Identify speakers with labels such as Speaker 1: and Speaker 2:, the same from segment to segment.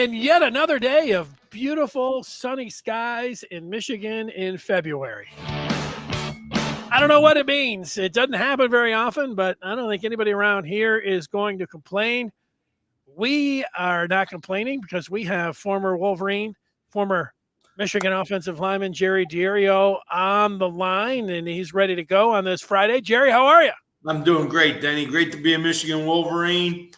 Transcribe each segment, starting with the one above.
Speaker 1: And yet another day of beautiful sunny skies in Michigan in February. I don't know what it means. It doesn't happen very often, but I don't think anybody around here is going to complain. We are not complaining because we have former Wolverine, former Michigan offensive lineman Jerry Diorio on the line, and he's ready to go on this Friday. Jerry, how are you?
Speaker 2: I'm doing great, Denny. Great to be a Michigan Wolverine.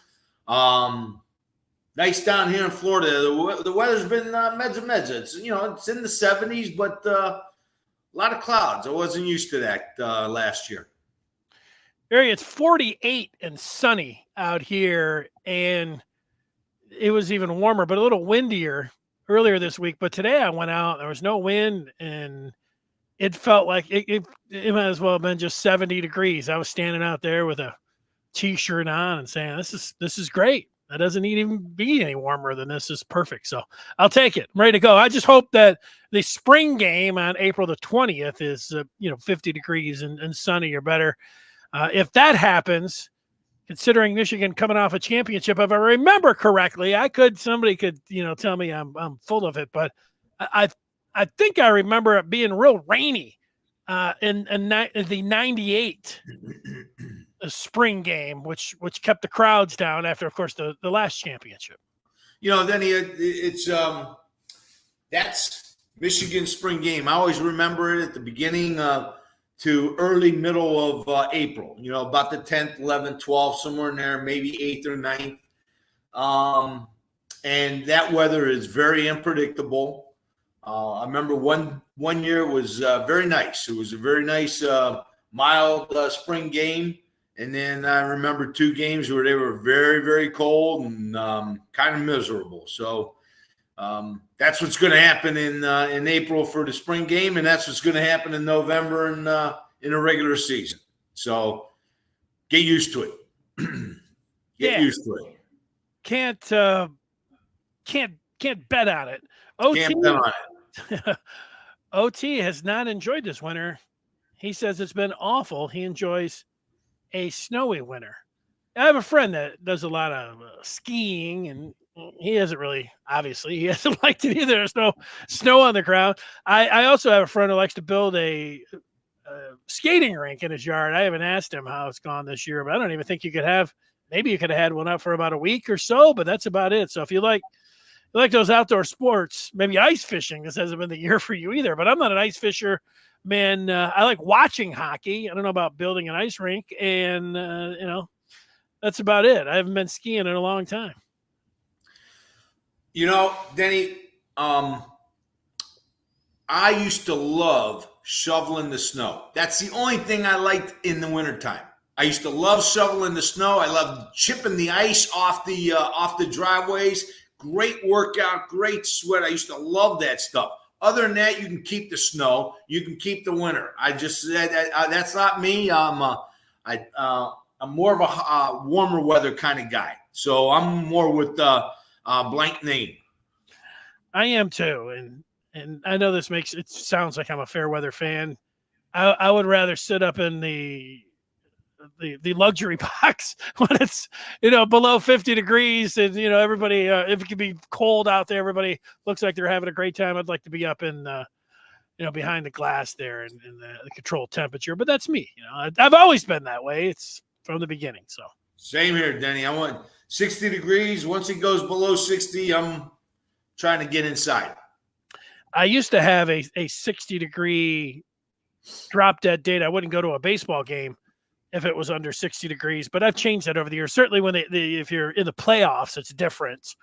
Speaker 2: Nice down here in Florida. The weather's been meds and meds. It's it's in the 70s, but a lot of clouds. I wasn't used to that last year.
Speaker 1: Jerry, it's 48 and sunny out here, and it was even warmer, but a little windier earlier this week. But today I went out, there was no wind, and it felt like it might as well have been just 70 degrees. I was standing out there with a T-shirt on and saying, this is great. That doesn't even be any warmer than this. Is perfect. So I'll take it. I'm ready to go. I just hope that the spring game on April the 20th is, 50 degrees and sunny or better. If that happens, considering Michigan coming off a championship, if I remember correctly, somebody could, tell me I'm full of it, but I think I remember it being real rainy in the 98 spring game, which kept the crowds down after, of course, the last championship.
Speaker 2: Denny, it's that's Michigan spring game. I always remember it at the beginning to early middle of April, about the 10th, 11th, 12th, somewhere in there, maybe 8th or 9th. And that weather is very unpredictable. I remember one year was very nice. It was a very nice, mild spring game. And then I remember two games where they were very, very cold and kind of miserable. So that's what's going to happen in April for the spring game, and that's what's going to happen in November and in a regular season. So get used to it. Get used to it.
Speaker 1: Can't bet on it.
Speaker 2: Can't bet on it.
Speaker 1: OT has not enjoyed this winter. He says it's been awful. He enjoys a snowy winter. I have a friend that does a lot of skiing, and he hasn't liked it either. There's no snow on the ground. I also have a friend who likes to build a skating rink in his yard. I haven't asked him how it's gone this year, but I don't even think you could have had one up for about a week or so, but that's about it. So if you like those outdoor sports, maybe ice fishing, this hasn't been the year for you either, but I'm not an ice fisher. Man, I like watching hockey. I don't know about building an ice rink, and that's about it. I haven't been skiing in a long time.
Speaker 2: Denny, I used to love shoveling the snow. That's the only thing I liked in the wintertime. I used to love shoveling the snow. I loved chipping the ice off the driveways. Great workout, great sweat. I used to love that stuff. Other than that, you can keep the snow. You can keep the winter. I just said that's not me. I'm more of a warmer weather kind of guy. So I'm more with blank name.
Speaker 1: I am too, and I know this makes it sounds like I'm a fair weather fan. I would rather sit up in the luxury box when it's below 50 degrees and everybody if it can be cold out there, everybody looks like they're having a great time. I'd like to be up in behind the glass there and the controlled temperature, but that's me. I've always been that way. It's from the beginning. So
Speaker 2: same here, Denny. I want 60 degrees. Once it goes below 60, I'm trying to get inside.
Speaker 1: I used to have a 60-degree drop dead date. I wouldn't go to a baseball game if it was under 60 degrees, but I've changed that over the years. Certainly when if you're in the playoffs, it's different.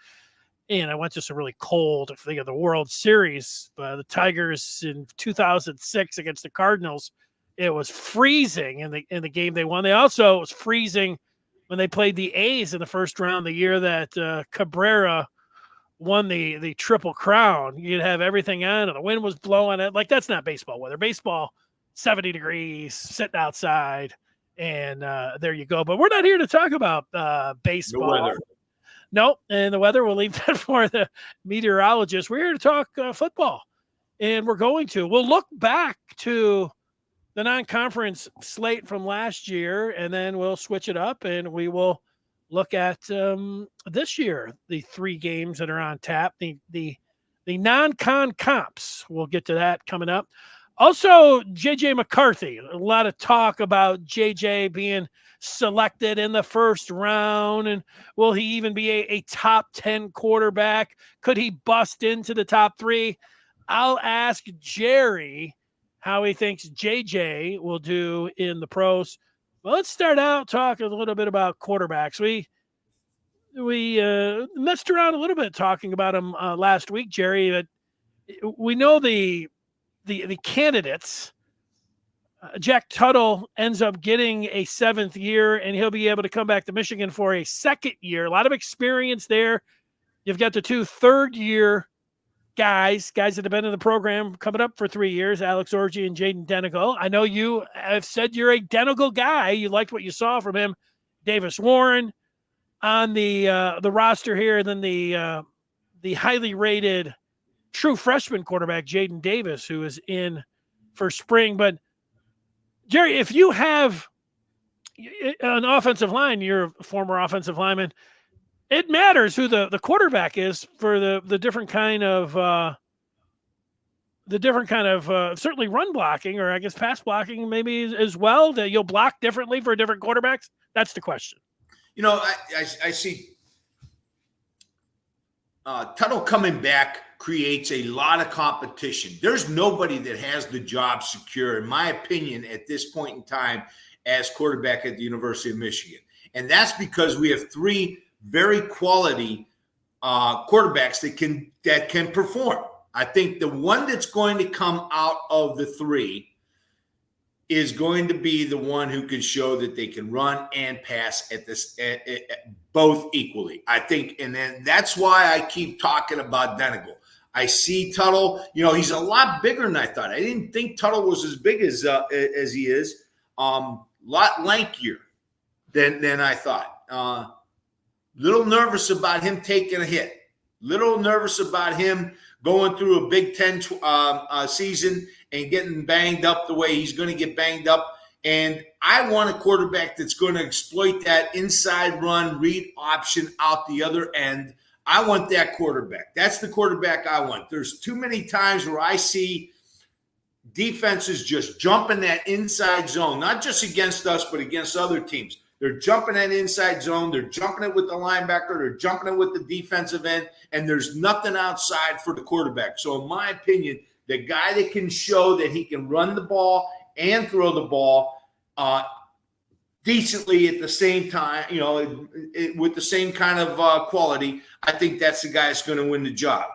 Speaker 1: And I went to some really cold, if you think of the World Series, the Tigers in 2006 against the Cardinals, it was freezing in the game they won. It was freezing when they played the A's in the first round, the year that Cabrera won the Triple Crown. You'd have everything on, and the wind was blowing it. Like, that's not baseball weather. Baseball, 70 degrees, sitting outside. And there you go. But we're not here to talk about baseball.
Speaker 2: The weather.
Speaker 1: No, and the weather, we'll leave that for the meteorologist. We're here to talk football. And we'll look back to the non-conference slate from last year, and then we'll switch it up, and we will look at this year, the 3 games that are on tap, the non-con comps. We'll get to that coming up. Also, JJ McCarthy. A lot of talk about JJ being selected in the first round, and will he even be a top 10 quarterback? Could he bust into the top 3? I'll ask Jerry how he thinks JJ will do in the pros. Well, let's start out talking a little bit about quarterbacks. We messed around a little bit talking about him last week, Jerry. But we know the candidates. Jack Tuttle ends up getting a 7th year, and he'll be able to come back to Michigan for a 2nd year. A lot of experience there. You've got the 2 third-year guys that have been in the program coming up for 3 years, Alex Orji and Jaden Denigal. I know you have said you're a Denigal guy. You liked what you saw from him. Davis Warren on the roster here, and then the highly rated true freshman quarterback, Jaden Davis, who is in for spring. But, Jerry, if you have an offensive line, you're a former offensive lineman, it matters who the quarterback is for the different kind of certainly run blocking, or I guess pass blocking maybe as well, that you'll block differently for different quarterbacks. That's the question.
Speaker 2: You know, I see Tuttle coming back creates a lot of competition. There's nobody that has the job secure, in my opinion, at this point in time as quarterback at the University of Michigan. And that's because we have 3 very quality quarterbacks that can perform. I think the one that's going to come out of the 3 is going to be the one who can show that they can run and pass at both equally. I think, and then that's why I keep talking about Denigal. I see Tuttle. You know, he's a lot bigger than I thought. I didn't think Tuttle was as big as he is. Lot lankier than I thought. Little nervous about him taking a hit. Little nervous about him going through a Big Ten season and getting banged up the way he's going to get banged up. And I want a quarterback that's going to exploit that inside run, read option out the other end. I want that quarterback. That's the quarterback I want. There's too many times where I see defenses just jumping that inside zone, not just against us, but against other teams. They're jumping that inside zone. They're jumping it with the linebacker. They're jumping it with the defensive end, and there's nothing outside for the quarterback. So in my opinion, the guy that can show that he can run the ball and throw the ball decently at the same time, you know, with the same kind of quality, I think that's the guy that's going to win the job.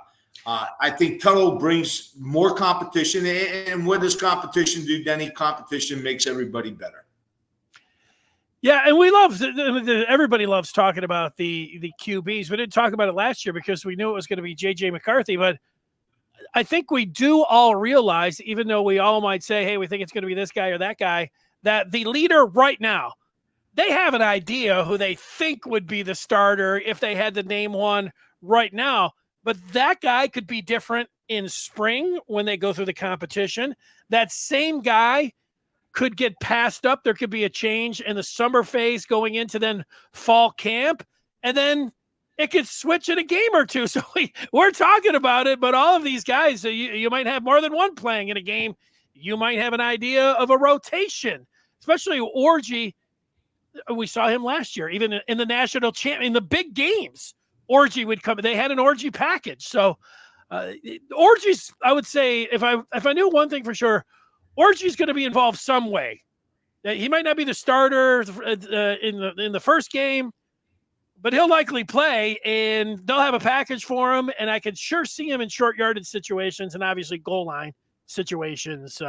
Speaker 2: I think Tuttle brings more competition, and what does competition do, Denny? Competition makes everybody better.
Speaker 1: Yeah, and we love everybody loves talking about the QBs. We didn't talk about it last year because we knew it was going to be JJ McCarthy, but I think we do all realize, even though we all might say, hey, we think it's going to be this guy or that guy, that the leader right now, they have an idea who they think would be the starter if they had to name one right now. But that guy could be different in spring when they go through the competition. That same guy could get passed up. There could be a change in the summer phase going into then fall camp, and then it could switch in a game or two. So we're talking about it, but all of these guys, so you might have more than one playing in a game. You might have an idea of a rotation, especially Orji. We saw him last year, even in the national champ, in the big games. Orji would come. They had an Orji package. So Orji's, I would say, if I knew one thing for sure, Orji's going to be involved some way. He might not be the starter in the first game, but he'll likely play, and they'll have a package for him. And I could sure see him in short yardage situations and obviously goal line situations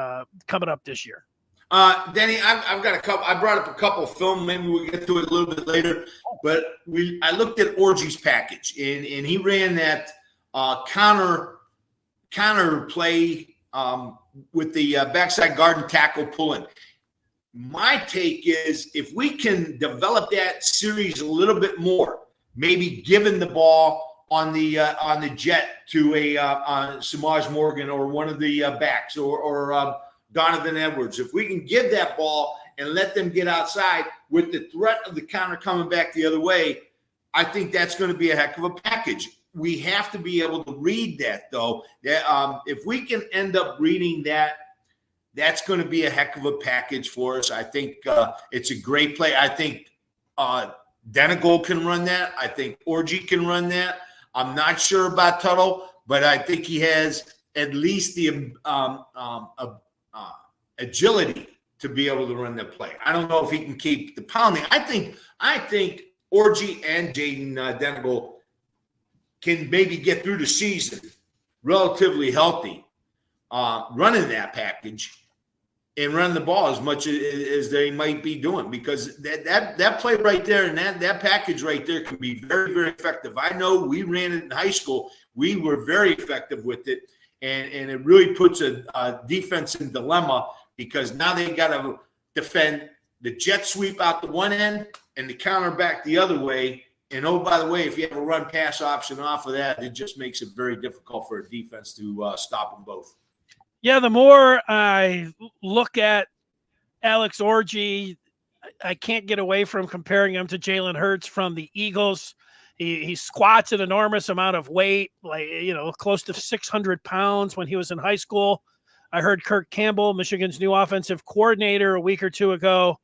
Speaker 1: coming up this year.
Speaker 2: Danny, I've got a couple. I brought up a couple of film. Maybe we'll get to it a little bit later. But I looked at Orji's package, and he ran that counter play with the backside guard and tackle pulling. My take is if we can develop that series a little bit more, maybe giving the ball on the jet to a Samaj Morgan or one of the backs or Donovan Edwards. If we can give that ball and let them get outside, with the threat of the counter coming back the other way, I think that's going to be a heck of a package. We have to be able to read that, though. If we can end up reading that, that's going to be a heck of a package for us. I think it's a great play. I think Denigal can run that. I think Orji can run that. I'm not sure about Tuttle, but I think he has at least the agility to be able to run that play. I don't know if he can keep the pounding. I think Orji and Jaden Denigal can maybe get through the season relatively healthy, running that package and running the ball as much as they might be doing, because that play right there and that package right there can be very, very effective. I know we ran it in high school. We were very effective with it, and it really puts a defense in dilemma, because now they got to defend the jet sweep out the one end and the counter back the other way. And, oh, by the way, if you have a run-pass option off of that, it just makes it very difficult for a defense to stop them both.
Speaker 1: Yeah, the more I look at Alex Orji, I can't get away from comparing him to Jalen Hurts from the Eagles. He squats an enormous amount of weight, like, close to 600 pounds when he was in high school. I heard Kirk Campbell, Michigan's new offensive coordinator, a week or two ago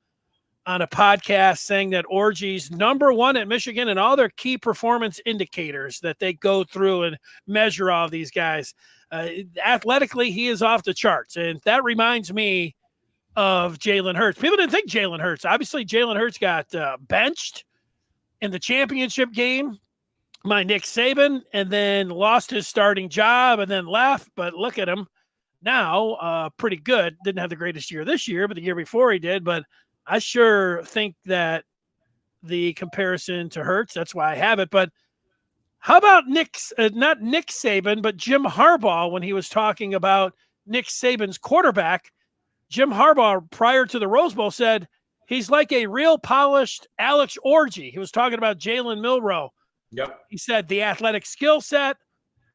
Speaker 1: on a podcast saying that Orji's number one at Michigan and all their key performance indicators that they go through and measure all of these guys. Athletically, he is off the charts. And that reminds me of Jalen Hurts. People didn't think Jalen Hurts. Obviously, Jalen Hurts got benched in the championship game by Nick Saban and then lost his starting job and then left. But look at him now, pretty good. Didn't have the greatest year this year, but the year before he did. But I sure think that the comparison to Hurts, that's why I have it. But how about not Nick Saban, but Jim Harbaugh, when he was talking about Nick Saban's quarterback? Jim Harbaugh, prior to the Rose Bowl, said he's like a real polished Alex Orji. He was talking about Jalen Milroe.
Speaker 2: Yep.
Speaker 1: He said the athletic skill set,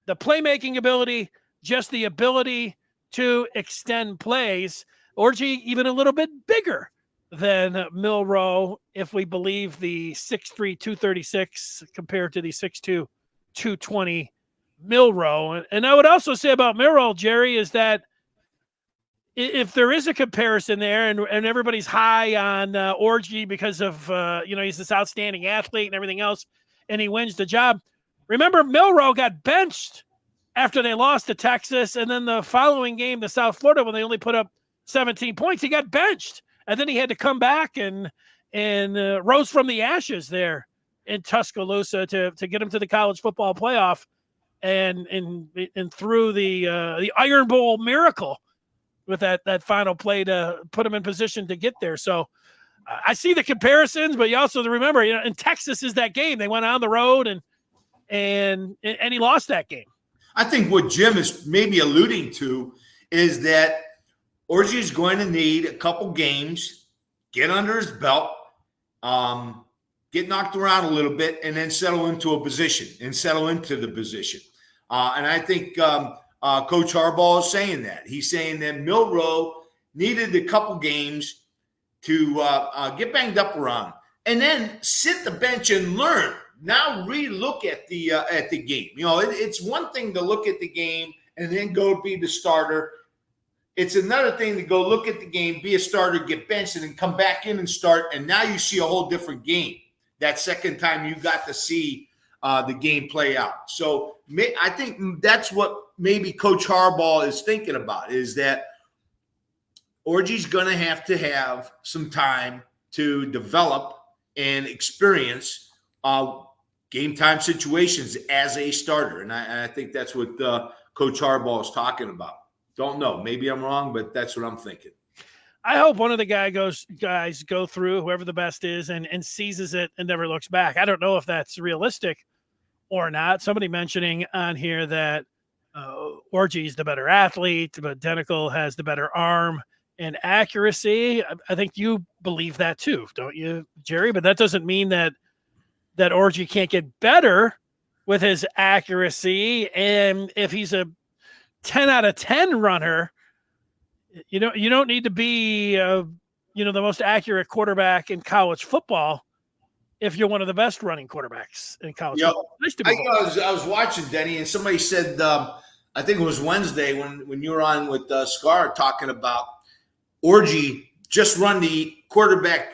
Speaker 1: the playmaking 'ability, just the ability to extend plays. Orji even a little bit bigger than Milroe, if we believe the 6'3", 236 compared to the 6'2", 220 Milroe. And I would also say about Milroe, Jerry, is that if there is a comparison there, and everybody's high on Orji because of, he's this outstanding athlete and everything else, and he wins the job. Remember, Milroe got benched after they lost to Texas, and then the following game, the South Florida, when they only put up 17 points, he got benched. And then he had to come back and rose from the ashes there in Tuscaloosa to get him to the college football playoff and through the Iron Bowl miracle with that final play to put him in position to get there. So I see the comparisons, but you also remember, in Texas is that game. They went on the road and he lost that game.
Speaker 2: I think what Jim is maybe alluding to is that Orji is going to need a couple games, get under his belt, get knocked around a little bit, and then settle into the position. And I think Coach Harbaugh is saying that. He's saying that Milroe needed a couple games to get banged up around, and then sit the bench and learn. Now relook at the game. It's one thing to look at the game and then go be the starter. It's another thing to go look at the game, be a starter, get benched, and then come back in and start. And now you see a whole different game that second time you got to see the game play out. So I think that's what maybe Coach Harbaugh is thinking about, is that Orji's going to have some time to develop and experience game time situations as a starter. And I think that's what Coach Harbaugh is talking about. Don't know. Maybe I'm wrong, but that's what I'm thinking.
Speaker 1: I hope one of the guys go through, whoever the best is, and seizes it and never looks back. I don't know if that's realistic or not. Somebody mentioning on here that Orji's the better athlete, but Denigal has the better arm and accuracy. I think you believe that too, don't you, Jerry? But that doesn't mean that Orji can't get better with his accuracy. And if he's a 10 out of 10 runner, you don't need to be the most accurate quarterback in college football if you're one of the best running quarterbacks in college football. Nice to be
Speaker 2: I was watching, Denny, and somebody said, I think it was Wednesday when you were on with Scar talking about Orji just run the quarterback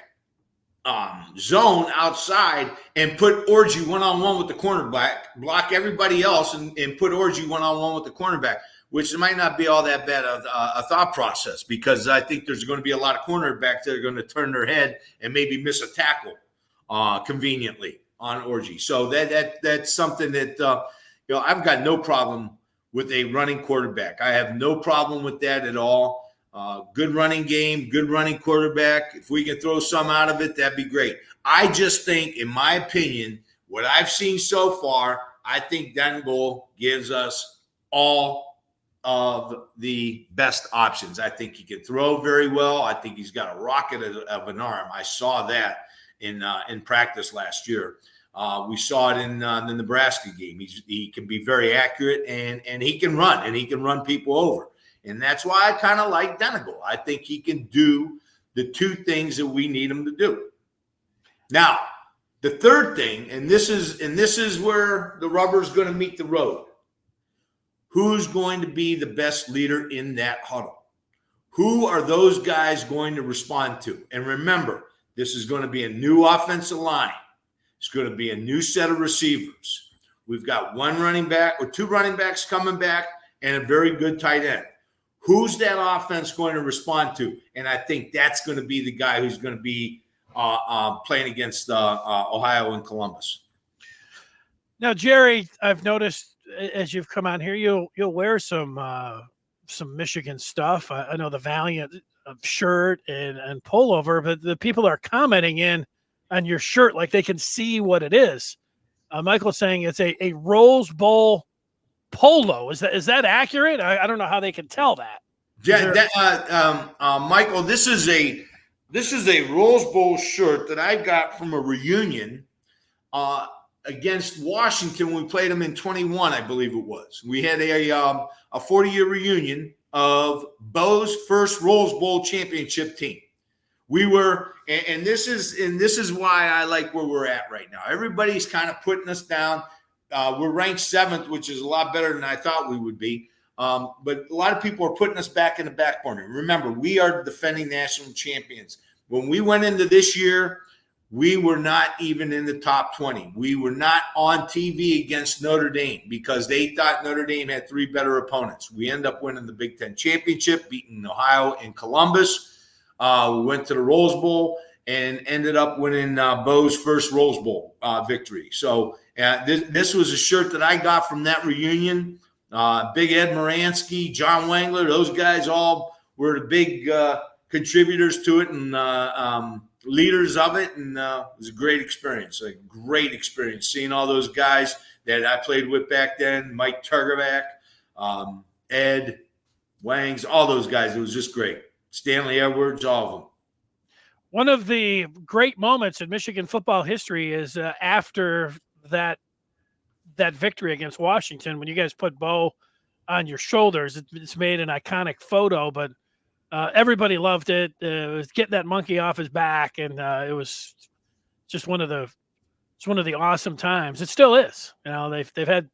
Speaker 2: zone outside and put Orji one-on-one with the cornerback, block everybody else, and put Orji one-on-one with the cornerback, which might not be all that bad a thought process, because I think there's going to be a lot of cornerbacks that are going to turn their head and maybe miss a tackle conveniently on Orji. So that's something that I've got no problem with a running quarterback. I have no problem with that at all. Good running game, good running quarterback. If we can throw some out of it, that'd be great. I just think, in my opinion, what I've seen so far, I think Daniel gives us all of the best options. I think he can throw very well. I think he's got a rocket of an arm. I saw that in practice last year. We saw it in the Nebraska game. He can be very accurate, and he can run, and he can run people over. And that's why I kind of like Denegal. I think he can do the two things that we need him to do. Now, the third thing, and this is where the rubber's going to meet the road. Who's going to be the best leader in that huddle? Who are those guys going to respond to? And remember, this is going to be a new offensive line. It's going to be a new set of receivers. We've got one running back or two running backs coming back and a very good tight end. Who's that offense going to respond to? And I think that's going to be the guy who's going to be playing against Ohio and Columbus.
Speaker 1: Now, Jerry, I've noticed as you've come on here, you'll wear some Michigan stuff. I know the Valiant shirt and pullover, but the people are commenting in on your shirt like they can see what it is. Michael's saying it's a Rose Bowl polo. Is that accurate? I don't know how they can tell that.
Speaker 2: Yeah, Michael, this is a Rose Bowl shirt that I got from a reunion against Washington when we played them in 21, I believe it was. We had a 40-year reunion of Bo's first Rose Bowl championship team. We were, and this is why I like where we're at right now. Everybody's kind of putting us down. We're ranked 7th, which is a lot better than I thought we would be. But a lot of people are putting us back in the back burner. Remember, we are the defending national champions. When we went into this year, we were not even in the top 20. We were not on TV against Notre Dame because they thought Notre Dame had 3 better opponents. We ended up winning the Big Ten championship, beating Ohio and Columbus. We went to the Rose Bowl and ended up winning Bo's first Rose Bowl victory. So this was a shirt that I got from that reunion. Big Ed Moransky, John Wangler, those guys all were the big contributors to it and leaders of it. And it was a great experience seeing all those guys that I played with back then, Mike Turgervac, Ed, Wangs, all those guys. It was just great. Stanley Edwards, all of them.
Speaker 1: One of the great moments in Michigan football history is after that victory against Washington, when you guys put Bo on your shoulders. It's made an iconic photo, but everybody loved it. It was getting that monkey off his back, and it was just one of the awesome times. It still is. They've had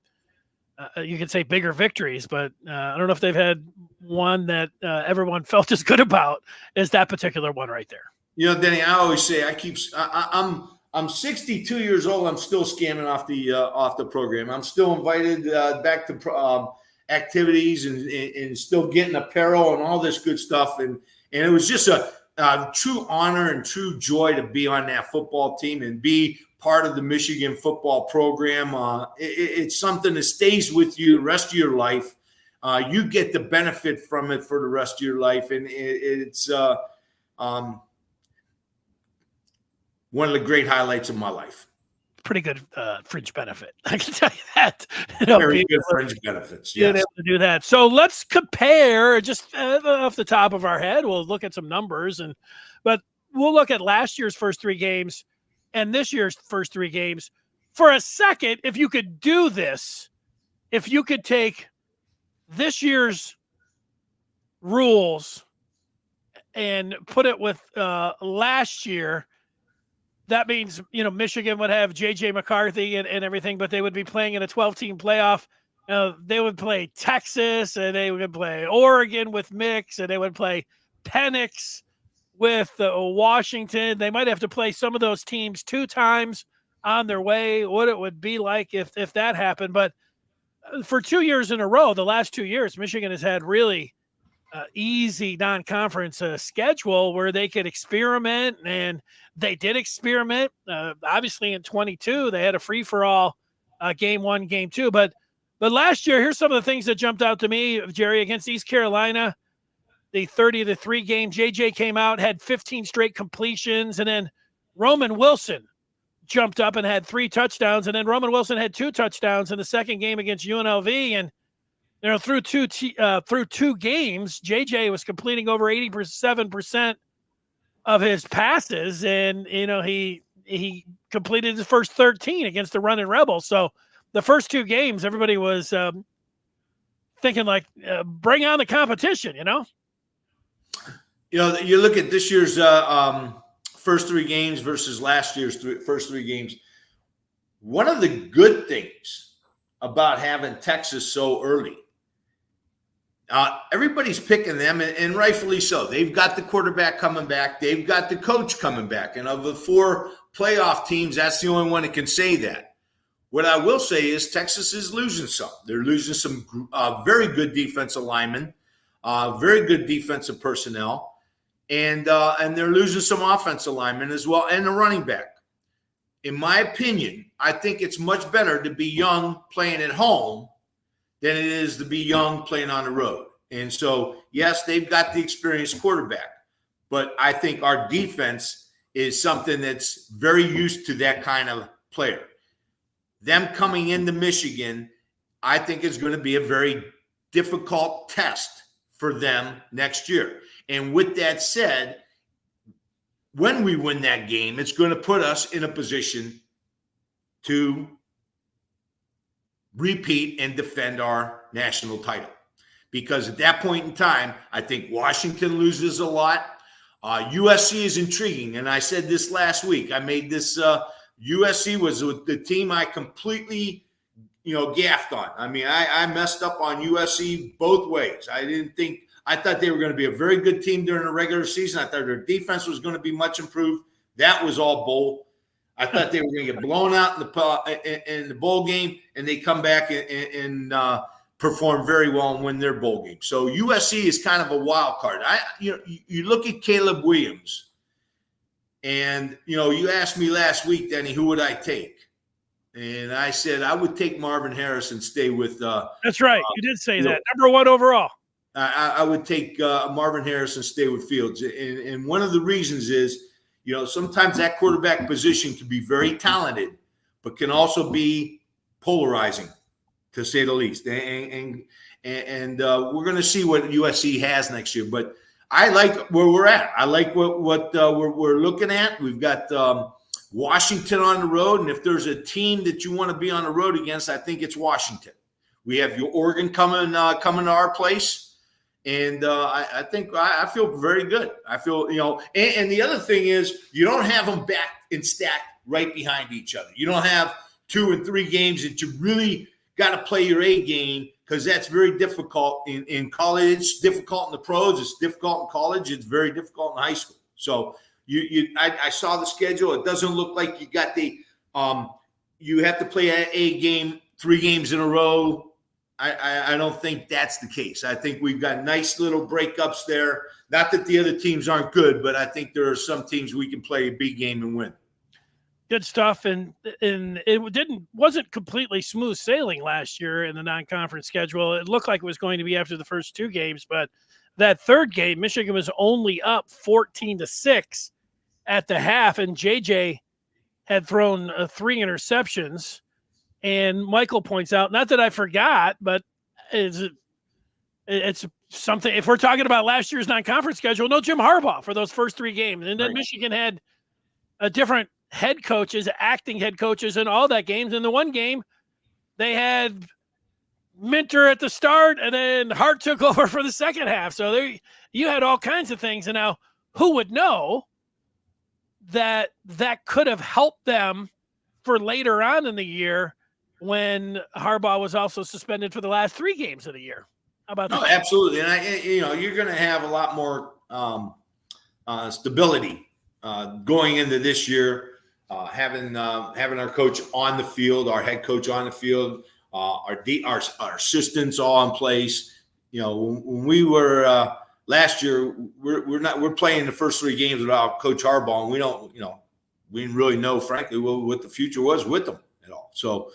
Speaker 1: you could say bigger victories, but I don't know if they've had one that everyone felt as good about as that particular one right there.
Speaker 2: Denny, I always say I'm 62 years old. I'm still scamming off the program. I'm still invited back to activities and still getting apparel and all this good stuff. And it was just a true honor and true joy to be on that football team and be part of the Michigan football program. It's something that stays with you the rest of your life. You get the benefit from it for the rest of your life. And it's one of the great highlights of my life.
Speaker 1: Pretty good fringe benefit, I can tell you that.
Speaker 2: Very good fringe benefits. Yes.
Speaker 1: Being able to do that. So let's compare just off the top of our head. We'll look at some numbers, but we'll look at last year's first 3 games and this year's first 3 games for a second. If you could do this, if you could take this year's rules and put it with last year, that means, Michigan would have JJ McCarthy and everything, but they would be playing in a 12-team playoff. They would play Texas, and they would play Oregon with Mix, and they would play Penix with Washington. They might have to play some of those teams 2 times on their way, what it would be like if that happened. But for 2 years in a row, the last 2 years, Michigan has had really easy non-conference schedule where they could experiment, and they did experiment. Obviously, in 22, they had a free-for-all game 1, game 2. But last year, here's some of the things that jumped out to me, Jerry, against East Carolina, the 30-3 game. JJ came out, had 15 straight completions, and then Roman Wilson jumped up and had 3 touchdowns, and then Roman Wilson had 2 touchdowns in the second game against UNLV. And through two games, JJ was completing over 87% of his passes, and he completed his first 13 against the Running Rebels. So the first 2 games, everybody was thinking like, bring on the competition.
Speaker 2: You look at this year's first 3 games versus last year's first 3 games. One of the good things about having Texas so early, everybody's picking them, and rightfully so. They've got the quarterback coming back. They've got the coach coming back. And of the 4 playoff teams, that's the only one that can say that. What I will say is Texas is losing some. They're losing some very good defensive linemen, very good defensive personnel, and they're losing some offensive linemen as well, and a running back. In my opinion, I think it's much better to be young playing at home than it is to be young playing on the road. And so, yes, they've got the experienced quarterback, but I think our defense is something that's very used to that kind of player. Them coming into Michigan, I think is going to be a very difficult test for them next year. And with that said, when we win that game, it's going to put us in a position to repeat and defend our national title. Because at that point in time, I think Washington loses a lot. USC is intriguing. And I said this last week. I made this USC was the team I completely, gaffed on. I mean, I messed up on USC both ways. I thought they were going to be a very good team during the regular season. I thought their defense was going to be much improved. That was all bull. I thought they were going to get blown out in the bowl game, and they come back and perform very well and win their bowl game. So USC is kind of a wild card. You look at Caleb Williams, and you asked me last week, Denny, who would I take? And I said I would take Marvin Harris and stay with.
Speaker 1: That's right. You did say that. Number 1 overall.
Speaker 2: I would take Marvin Harris and stay with Fields. And one of the reasons is, sometimes that quarterback position can be very talented, but can also be polarizing, to say the least. And we're going to see what USC has next year. But I like where we're at. I like what we're looking at. We've got Washington on the road, and if there's a team that you want to be on the road against, I think it's Washington. We have your Oregon coming to our place. And I think I feel very good. I feel, and the other thing is you don't have them back and stacked right behind each other. You don't have 2 and 3 games that you really got to play your A game, because that's very difficult in college. It's difficult in the pros. It's difficult in college. It's very difficult in high school. So I saw the schedule. It doesn't look like you got you have to play an A game 3 games in a row. I don't think that's the case. I think we've got nice little breakups there. Not that the other teams aren't good, but I think there are some teams we can play a big game and win.
Speaker 1: Good stuff. And it wasn't completely smooth sailing last year in the non-conference schedule. It looked like it was going to be after the first 2 games, but that third game, Michigan was only up 14-6 at the half, and JJ had thrown 3 interceptions. And Michael points out, not that I forgot, but it's something. If we're talking about last year's non-conference schedule, no Jim Harbaugh for those first 3 games. And then right. Michigan had a different head coaches, acting head coaches in all that games. In the one game, they had Minter at the start, and then Hart took over for the second half. So you had all kinds of things. And now who would know that could have helped them for later on in the year when Harbaugh was also suspended for the last 3 games of the year. How about that?
Speaker 2: Absolutely. And you're going to have a lot more stability going into this year, having our coach on the field, our head coach on the field, our assistants all in place. When we were last year, we're playing the first 3 games without Coach Harbaugh, and we didn't really know, frankly, what the future was with them at all. So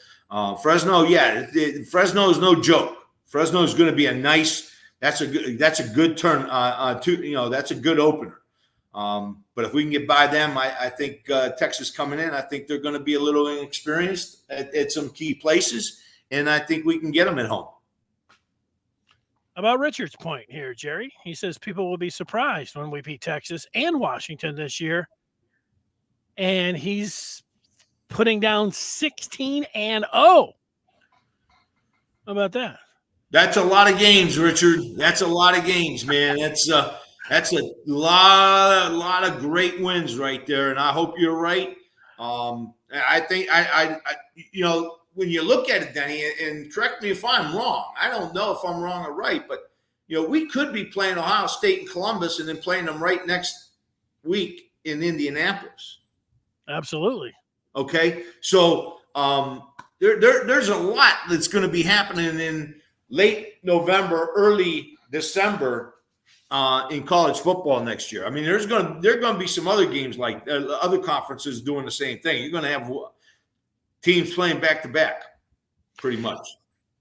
Speaker 2: Fresno, Fresno is no joke. Fresno is going to be that's a good turn that's a good opener. But if we can get by them, I think Texas coming in, I think they're going to be a little inexperienced at some key places, and I think we can get them at home.
Speaker 1: About Richard's point here, Jerry, he says people will be surprised when we beat Texas and Washington this year. And he's putting down 16-0. How about that?
Speaker 2: That's a lot of games, Richard. That's a lot of games, man. That's a lot of great wins right there, and I hope you're right. I think when you look at it, Denny, and correct me if I'm wrong. I don't know if I'm wrong or right, but we could be playing Ohio State and Columbus, and then playing them right next week in Indianapolis.
Speaker 1: Absolutely.
Speaker 2: Okay, so there's a lot that's going to be happening in late November, early December in college football next year. I mean, there are going to be some other games like other conferences doing the same thing. You're going to have teams playing back to back, pretty much.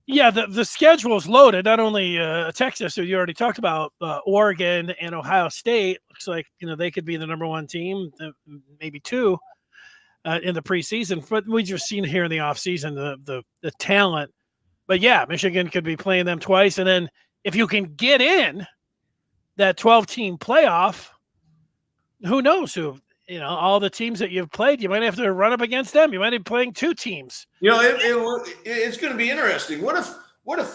Speaker 1: Yeah, the schedule is loaded. Not only Texas, who you already talked about, Oregon and Ohio State. Looks like they could be the number 1 team, maybe 2 in the preseason. But we just seen here in the offseason the talent. But yeah, Michigan could be playing them twice, and then if you can get in that 12-team playoff, who knows who? All the teams that you've played, you might have to run up against them. You might be playing 2 teams.
Speaker 2: It's going to be interesting. What if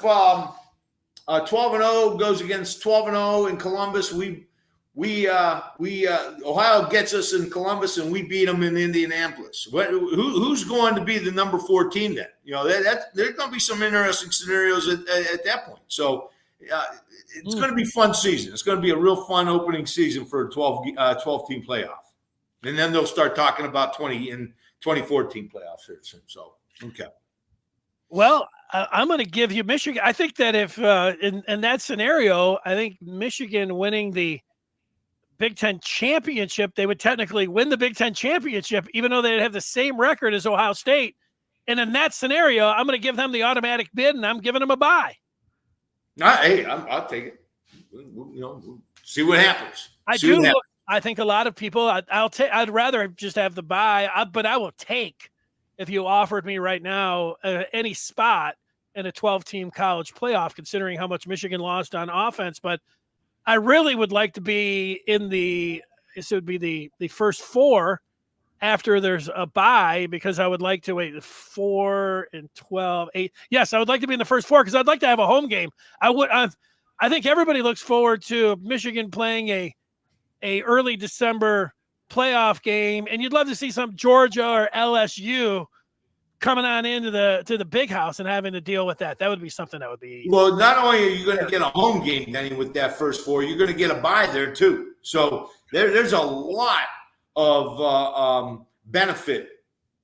Speaker 2: 12-0 goes against 12-0 in Columbus? Ohio gets us in Columbus, and we beat them in Indianapolis. Who's going to be the number 4 team then? There's going to be some interesting scenarios at that point. So it's going to be a fun season. It's going to be a real fun opening season for a 12-team playoff. And then they'll start talking about 2014 playoffs here soon. So, okay.
Speaker 1: Well, I'm going to give you Michigan. I think that if in that scenario, I think Michigan winning the Big Ten championship, they would technically win the Big Ten championship, even though they'd have the same record as Ohio State. And in that scenario, I'm going to give them the automatic bid, and I'm giving them a bye.
Speaker 2: Hey, I'll take it. We'll see what happens.
Speaker 1: I think a lot of people. I'd rather just have the bye, but I will take, if you offered me right now any spot in a 12-team college playoff, considering how much Michigan lost on offense. But I really would like to be in the first 4 after there's a bye, because I would like to wait 4 and 12, 8. Yes, I would like to be in the first 4 because I'd like to have a home game. I think everybody looks forward to Michigan playing a early December playoff game, and you'd love to see some Georgia or LSU coming on into the big house and having to deal with that. That would be something that would be.
Speaker 2: Well, not only are you going to get a home game, Denny, with that first 4, you're going to get a bye there too. So there's a lot of benefit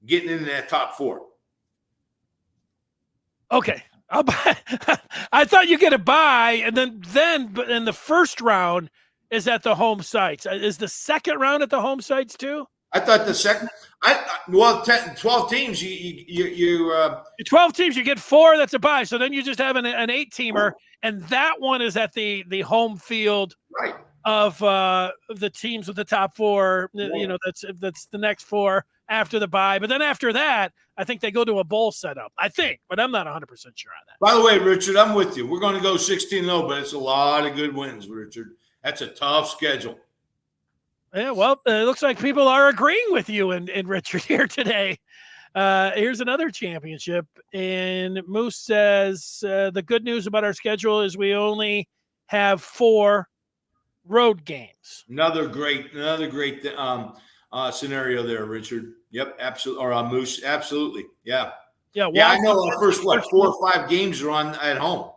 Speaker 2: getting into that top 4.
Speaker 1: Okay. I thought you get a bye, and then but in the first round is at the home sites. Is the second round at the home sites too?
Speaker 2: I thought the second. 12 teams. You
Speaker 1: 12 teams. You get 4. That's a bye. So then you just have an 8-teamer, and that one is at the home field,
Speaker 2: right,
Speaker 1: of the teams with the top 4.
Speaker 2: Yeah.
Speaker 1: That's the next 4 after the bye. But then after that, I think they go to a bowl setup. I think, but I'm not 100% sure on that.
Speaker 2: By the way, Richard, I'm with you. We're going to go 16-0, but it's a lot of good wins, Richard. That's a tough schedule.
Speaker 1: Yeah, well, it looks like people are agreeing with you and Richard here today. Here's another championship. And Moose says the good news about our schedule is we only have 4 road games.
Speaker 2: Another great scenario there, Richard. Yep, absolutely. Or Moose, absolutely. Yeah.
Speaker 1: Yeah,
Speaker 2: I know our first 4 or 5 games are on at home.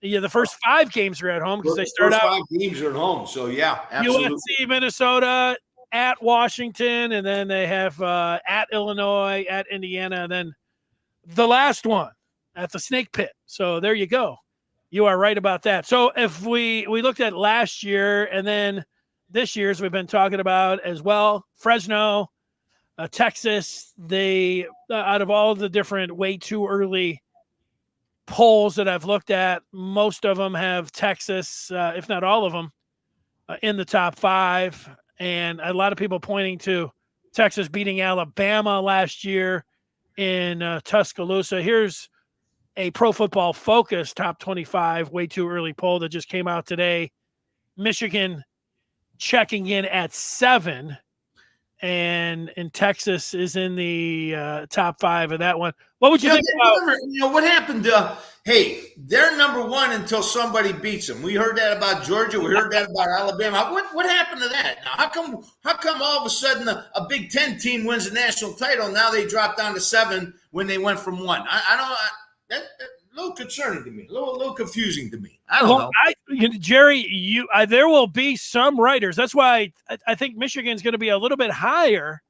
Speaker 1: Yeah, the first 5 games are at home because they start
Speaker 2: first
Speaker 1: out
Speaker 2: 5 games are at home. So yeah, absolutely.
Speaker 1: USC, Minnesota, at Washington, and then they have at Illinois, at Indiana, and then the last one at the Snake Pit. So there you go. You are right about that. So if we looked at last year and then this year's we've been talking about as well, Fresno, Texas, they out of all the different way too early polls that I've looked at, most of them have Texas, if not all of them, in the top 5. And a lot of people pointing to Texas beating Alabama last year in Tuscaloosa. Here's a Pro Football Focus top 25 way too early poll that just came out today. Michigan checking in at 7, and Texas is in the top 5 of that one. What would you think about?
Speaker 2: What happened? Hey, they're number 1 until somebody beats them. We heard that about Georgia. We heard that about Alabama. What happened to that? Now, how come all of a sudden a Big Ten team wins the national title? Now they drop down to 7 when they went from 1. I don't. That's a little concerning to me. A little confusing to me. I don't know.
Speaker 1: Jerry, there will be some writers. That's why I think Michigan's going to be a little bit higher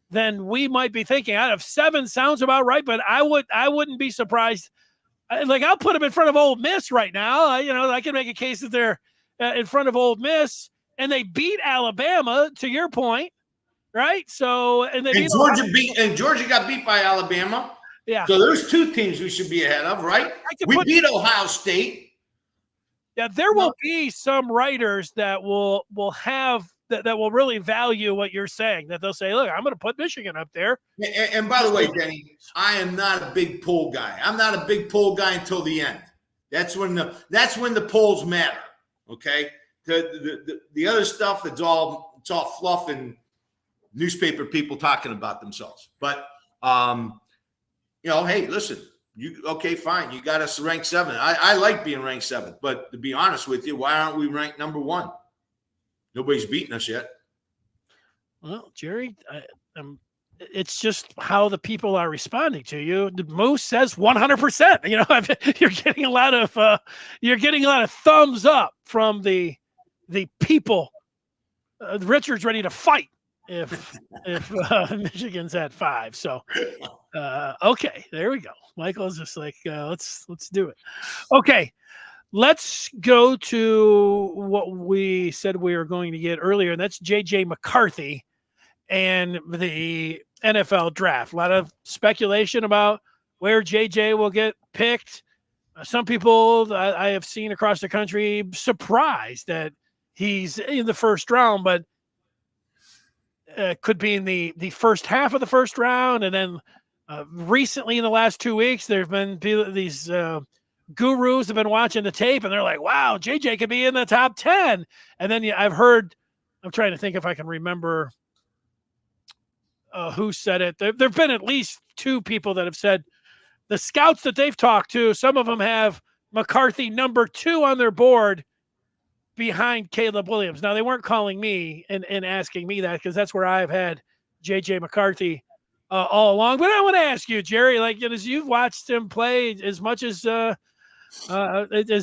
Speaker 1: than we might be thinking. Out of 7 sounds about right, but I wouldn't be surprised. I'll put them in front of Ole Miss right now. I can make a case that they're in front of Ole Miss, and they beat Alabama. To your point, right? So and
Speaker 2: Georgia got beat by Alabama.
Speaker 1: Yeah.
Speaker 2: So there's 2 teams we should be ahead of, right? We beat Ohio State.
Speaker 1: Yeah, there will be some writers that will have that will really value what you're saying. That they'll say, "Look, I'm going to put Michigan up there."
Speaker 2: And by the way, Denny, I am not a big poll guy. I'm not a big poll guy until the end. That's when the polls matter. Okay, the other stuff it's all fluff and newspaper people talking about themselves. But hey, listen, fine. You got us ranked 7. I like being ranked 7th, but to be honest with you, why aren't we ranked number 1? Nobody's beaten us yet.
Speaker 1: Well, Jerry, it's just how the people are responding to you. Moose says 100%. You're getting a lot of thumbs up from the people. Richard's ready to fight if Michigan's at 5. So, okay, there we go. Michael's just like, let's do it. Okay. Let's go to what we said we were going to get earlier, and that's JJ McCarthy and the NFL draft. A lot of speculation about where JJ will get picked. Some people I have seen across the country surprised that he's in the first round, but could be in the first half of the first round. And then recently in the last 2 weeks, there's been these gurus have been watching the tape and they're like, wow, JJ could be in the top 10. And then I'm trying to think if I can remember who said it. There've been at least 2 people that have said the scouts that they've talked to, some of them have McCarthy number 2 on their board behind Caleb Williams. Now they weren't calling me and asking me that because that's where I've had JJ McCarthy all along. But I want to ask you, Jerry, as you've watched him play as much as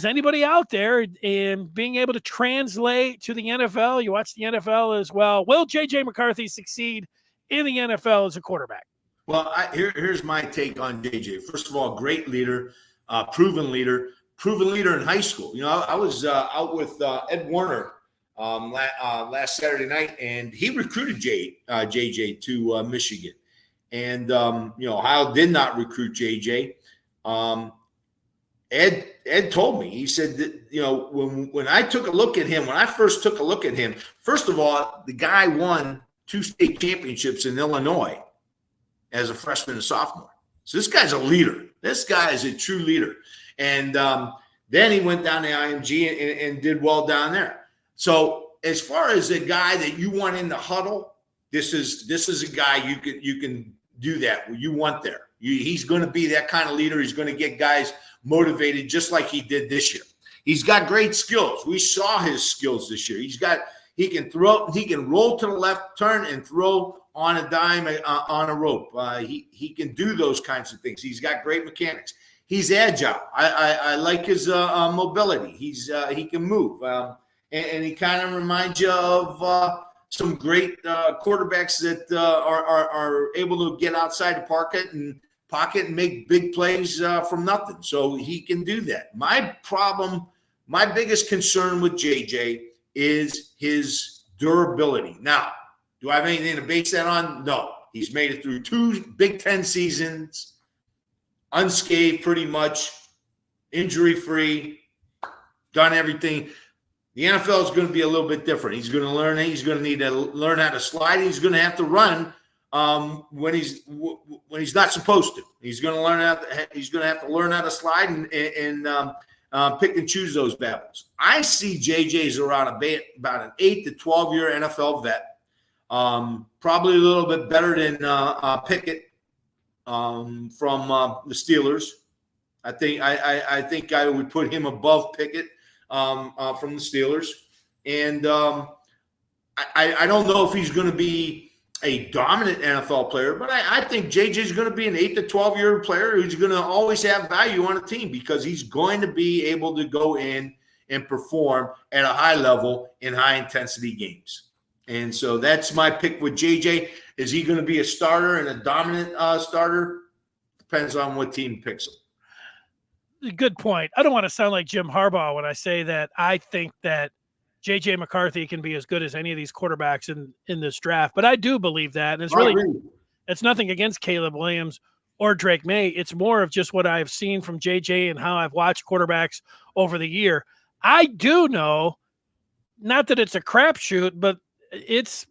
Speaker 1: anybody out there in being able to translate to the NFL, you watch the NFL as well. Will JJ McCarthy succeed in the NFL as a quarterback?
Speaker 2: Well, here's my take on JJ. First of all, great leader, proven leader in high school. I was out with Ed Warner last Saturday night, and he recruited JJ to Michigan. And, Ohio did not recruit JJ. Ed told me, he said that, when I took a look at him, when I first took a look at him, first of all, the guy won 2 state championships in Illinois as a freshman and sophomore. So this guy's a leader. This guy is a true leader. And then he went down to IMG and did well down there. So as far as a guy that you want in the huddle, this is a guy you can do that. You want there. He's going to be that kind of leader. He's going to get guys motivated just like he did this year. He's got great skills. We saw his skills this year. He can throw, he can roll to the left, turn, and throw on a dime on a rope. He can do those kinds of things. He's got great mechanics. He's agile. I like his mobility. He can move, and he kind of reminds you of some great quarterbacks that are able to get outside the pocket and make big plays from nothing. So he can do that. My biggest concern with JJ is his durability. Now, do I have anything to base that on? No. He's made it through 2 Big Ten seasons, unscathed pretty much, injury-free, done everything. The NFL is going to be a little bit different. He's going to learn. He's going to need to learn how to slide. He's going to have to run when he's not supposed to. He's going to learn how. He's going to have to learn how to slide and pick and choose those battles. I see JJ's around about an 8 to 12 year NFL vet. Probably a little bit better than Pickett from the Steelers. I think I would put him above Pickett from the Steelers. And I don't know if he's going to be a dominant NFL player, but I think JJ is going to be an 8 to 12 year player who's going to always have value on a team because he's going to be able to go in and perform at a high level in high intensity games. And so that's my pick with JJ. Is he going to be a starter and a dominant starter? Depends on what team picks him.
Speaker 1: Good point. I don't want to sound like Jim Harbaugh when I say that I think that JJ McCarthy can be as good as any of these quarterbacks in this draft, but I do believe that. And it's nothing against Caleb Williams or Drake May. It's more of just what I've seen from JJ and how I've watched quarterbacks over the year. I do know, not that it's a crapshoot, but it's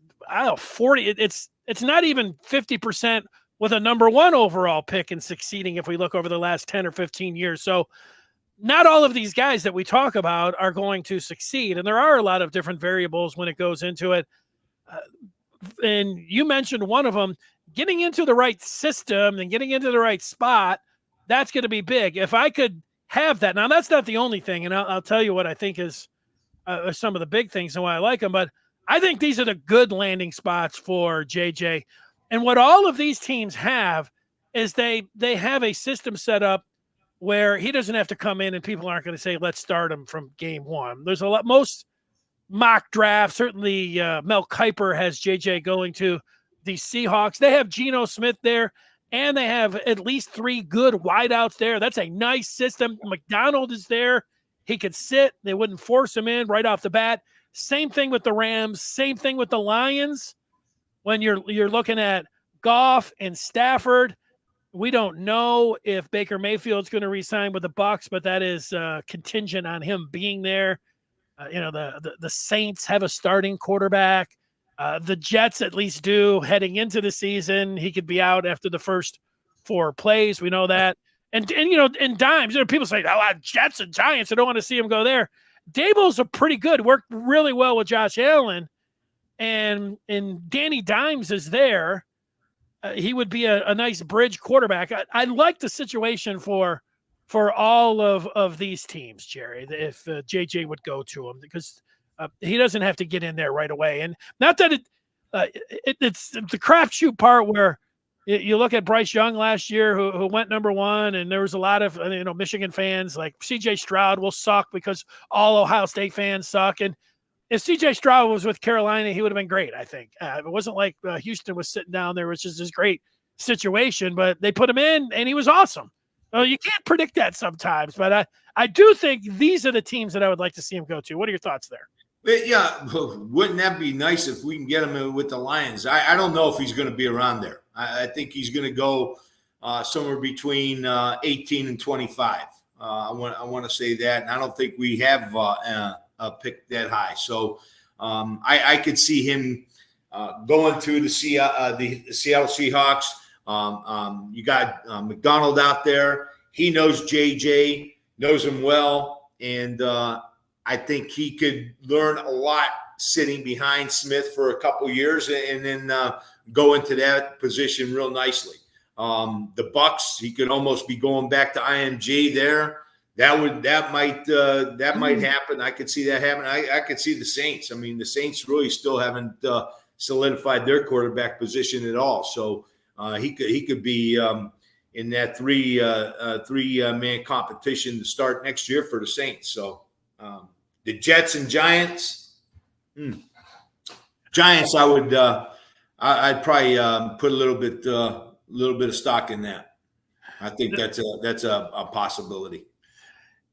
Speaker 1: 40. It's not even 50% with a number 1 overall pick and succeeding if we look over the last 10 or 15 years. So not all of these guys that we talk about are going to succeed. And there are a lot of different variables when it goes into it. And you mentioned one of them, getting into the right system and getting into the right spot. That's going to be big. If I could have that. Now, that's not the only thing. And I'll tell you what I think is some of the big things and why I like them. But I think these are the good landing spots for JJ. And what all of these teams have is they have a system set up where he doesn't have to come in and people aren't going to say, let's start him from game 1. There's most mock drafts. Certainly Mel Kiper has JJ going to the Seahawks. They have Geno Smith there, and they have at least 3 good wideouts there. That's a nice system. McDonald is there. He could sit. They wouldn't force him in right off the bat. Same thing with the Rams. Same thing with the Lions. When you're looking at Goff and Stafford, we don't know if Baker Mayfield's going to re-sign with the Bucs, but that is contingent on him being there. The Saints have a starting quarterback. The Jets at least do heading into the season. He could be out after the first 4 plays. We know that. And in dimes, people say, Jets and Giants, I don't want to see him go there. Dable's a pretty good, worked really well with Josh Allen. And Danny Dimes is there. He would be a nice bridge quarterback. I like the situation for all of these teams, Jerry, if JJ would go to him, because he doesn't have to get in there right away. And not that it's the crapshoot part where you look at Bryce Young last year who went number 1, and there was a lot of Michigan fans like CJ Stroud will suck because all Ohio State fans suck. And if CJ Stroud was with Carolina, he would have been great, I think. It wasn't like Houston was sitting down there. It was just this great situation, but they put him in, and he was awesome. Well, you can't predict that sometimes, but I do think these are the teams that I would like to see him go to. What are your thoughts there?
Speaker 2: Yeah, wouldn't that be nice if we can get him with the Lions? I don't know if he's going to be around there. I think he's going to go somewhere between 18 and 25. I want to say that, and I don't think we have a pick that high. So I could see him going to the Seattle Seahawks. You got McDonald out there. He knows JJ, knows him well, and I think he could learn a lot sitting behind Smith for a couple years and then go into that position real nicely. The Bucks, he could almost be going back to IMG there. That might happen. I could see that happen. I could see the Saints. I mean, the Saints really still haven't solidified their quarterback position at all. So he could be in that three man competition to start next year for the Saints. So the Jets and Giants. Giants, I'd probably put a little bit of stock in that. I think that's a possibility.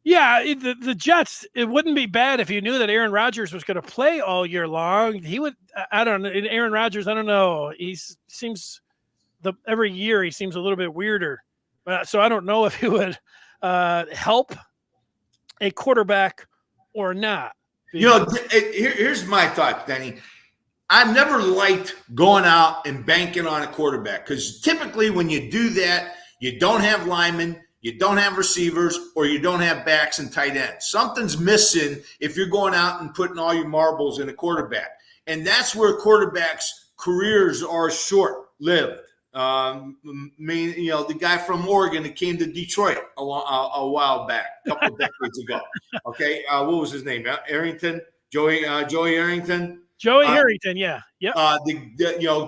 Speaker 1: Yeah, the Jets, it wouldn't be bad if you knew that Aaron Rodgers was going to play all year long. He would, I don't know, Aaron Rodgers, I don't know. Every year he seems a little bit weirder. So I don't know if he would help a quarterback or not.
Speaker 2: Here's my thought, Denny. I've never liked going out and banking on a quarterback because typically when you do that, you don't have linemen, you don't have receivers, or you don't have backs and tight ends. Something's missing if you're going out and putting all your marbles in a quarterback. And that's where quarterbacks' careers are short-lived. The guy from Oregon that came to Detroit a while back, a couple of decades ago. Okay, what was his name? Arrington? Joey Arrington?
Speaker 1: Joey Harrington, yeah. Yep.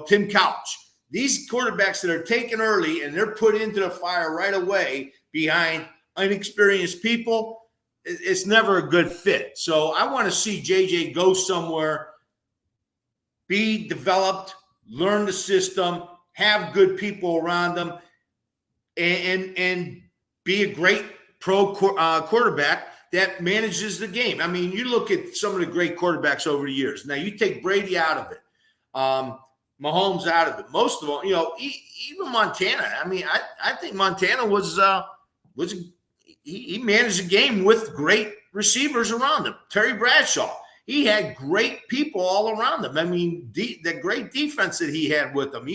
Speaker 2: Tim Couch. These quarterbacks that are taken early and they're put into the fire right away behind inexperienced people, it's never a good fit. So I want to see JJ go somewhere, be developed, learn the system, have good people around them, and be a great pro quarterback that manages the game. I mean, you look at some of the great quarterbacks over the years. Now, you take Brady out of it, Mahomes out of it. Most of them, even Montana. I mean, I think Montana he managed the game with great receivers around him. Terry Bradshaw, he had great people all around him. I mean, the great defense that he had with him.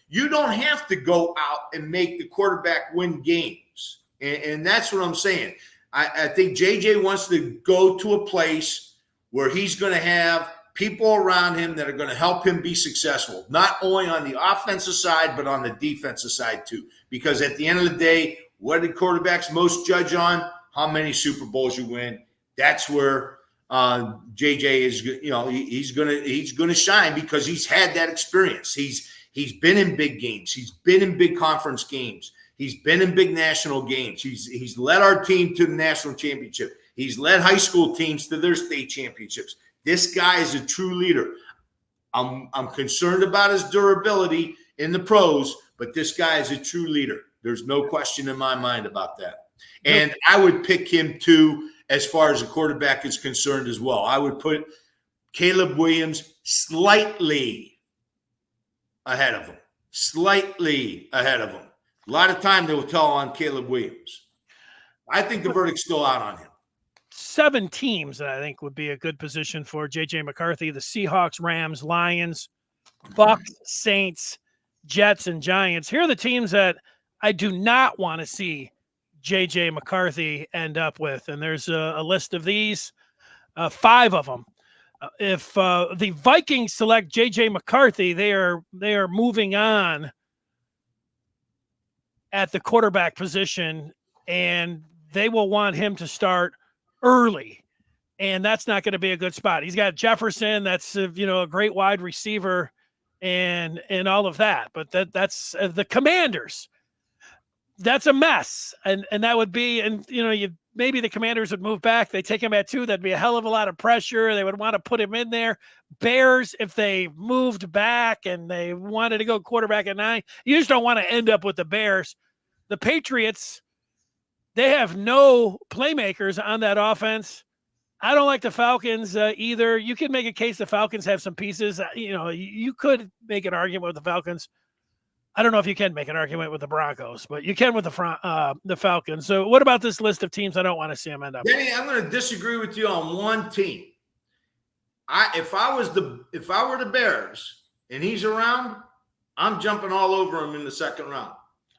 Speaker 2: You don't have to go out and make the quarterback win games, and that's what I'm saying. I think JJ wants to go to a place where he's going to have people around him that are going to help him be successful, not only on the offensive side, but on the defensive side too. Because at the end of the day, what do quarterbacks most judge on? How many Super Bowls you win. That's where JJ is. He's going to shine because he's had that experience. He's been in big games. He's been in big conference games. He's been in big national games. He's led our team to the national championship. He's led high school teams to their state championships. This guy is a true leader. I'm concerned about his durability in the pros, but this guy is a true leader. There's no question in my mind about that. And I would pick him too, as far as a quarterback is concerned as well. I would put Caleb Williams slightly ahead of him. Slightly ahead of him. A lot of time they will tell on Caleb Williams. I think the verdict's still out on him.
Speaker 1: 7 teams that I think would be a good position for JJ McCarthy: the Seahawks, Rams, Lions, Bucks, Saints, Jets, and Giants. Here are the teams that I do not want to see JJ McCarthy end up with. And there's a list of these, 5 of them. If the Vikings select JJ McCarthy, they are moving on at the quarterback position, and they will want him to start early, and that's not going to be a good spot. He's got Jefferson, that's a great wide receiver, and all of that. But that's the Commanders. That's a mess, and that would be, maybe the Commanders would move back. They take him at 2. That'd be a hell of a lot of pressure. They would want to put him in there. Bears, if they moved back and they wanted to go quarterback at 9, you just don't want to end up with the Bears. The Patriots, they have no playmakers on that offense. I don't like the Falcons either. You can make a case the Falcons have some pieces. You could make an argument with the Falcons. I don't know if you can make an argument with the Broncos, but you can with the Falcons. So what about this list of teams I don't want to see them end up?
Speaker 2: Danny, I'm going to disagree with you on one team. If I were the Bears and he's around, I'm jumping all over him in the second round.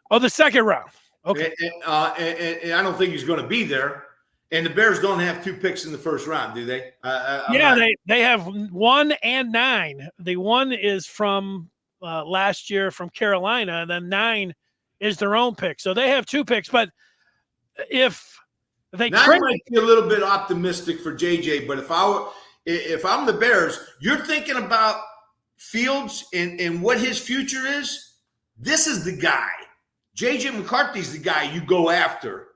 Speaker 1: Oh, the second round. Okay.
Speaker 2: And I don't think he's going to be there. And the Bears don't have 2 picks in the first round, do they?
Speaker 1: They have 1 and 9. The 1 is from last year from Carolina, and then 9 is their own pick. So they have 2 picks. But if they
Speaker 2: now
Speaker 1: trade,
Speaker 2: I might be a little bit optimistic for JJ, but if I'm the Bears, you're thinking about Fields and what his future is. This is the guy. JJ McCarthy's the guy you go after